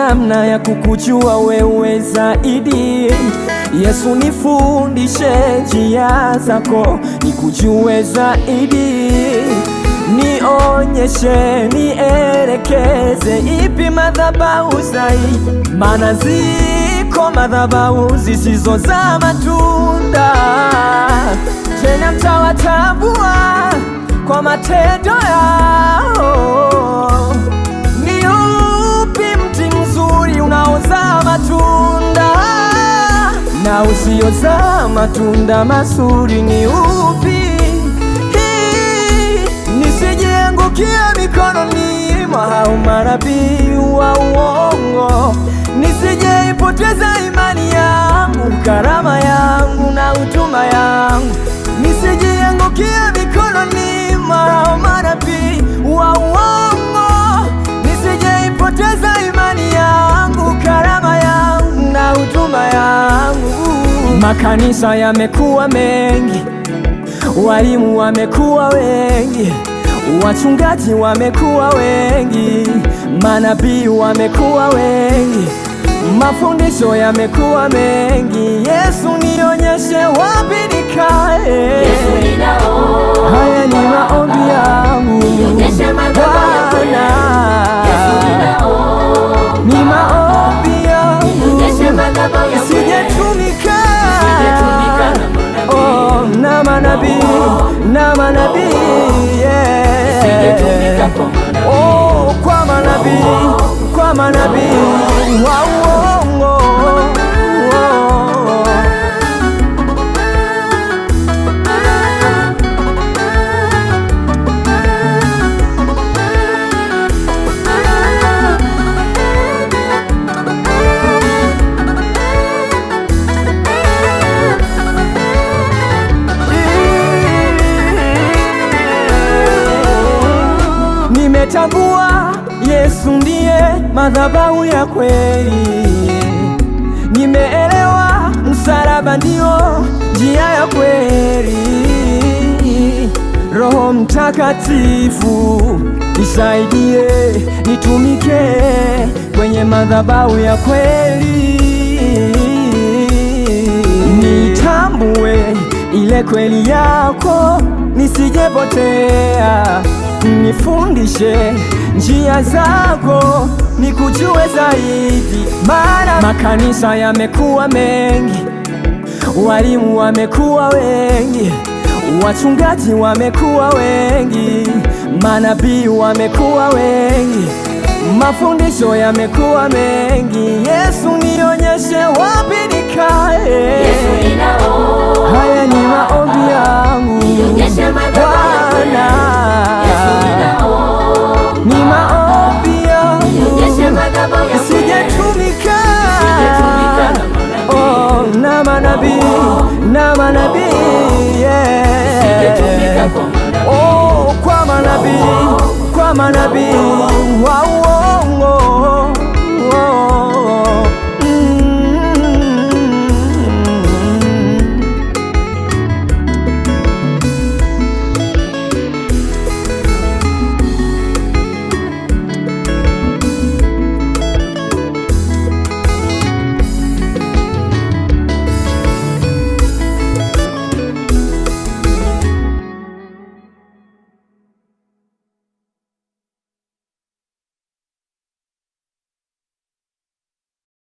namna ya kukujua wewe zaidi. Yesu, nifundishe njia zako, nikujue zaidi. Nionyeshe, nielekeze, ipi madhabahu zaidi, maana ziko madhabahu zisizo za matunda. Tena mtawatambua kwa matendo yao. Ni upi mti mzuri unaozaa matunda na usiozaa matunda mazuri ni upi? Nisijiangukia mikononi mwa hao manabii wa uongo, nisijeipoteza imani yangu, karama yangu na huduma yangu. Nisijiangukia mikononi mwa hao manabii wa uongo, nisijeipoteza imani yangu, karama yangu na huduma yangu. Makanisa yamekuwa mengi, walimu wamekuwa wengi, wachungaji wamekuwa wengi, manabii wamekuwa wengi, mafundisho yamekuwa mengi. Yesu, nionyeshe wapi nikae. Haya ni maombi yangu Bwana, ni maombi yangu, sijetumika na manabii, na manabii, yeah. Kwa manabii, kwa manabii wa uongo. Nimetambua Yesu ndiye madhabahu ya kweli. Nimeelewa msalaba ndio njia ya kweli. Roho Mtakatifu nisaidie, nitumike kwenye madhabahu ya kweli. Nitambue ile kweli yako, nisijepotea. Nifundishe njia zako, nikujue zaidi, maana makanisa yamekuwa mengi, walimu wamekuwa wengi, wachungaji wamekuwa wengi, manabii wamekuwa wengi, mafundisho yamekuwa mengi. Yesu, nionyeshe wapi nikae. Haya ni maombi yangu Bwana, ni maombi yangu, sijetumika na manabii, na manabii, yeah. Kwa manabii, kwa manabii wa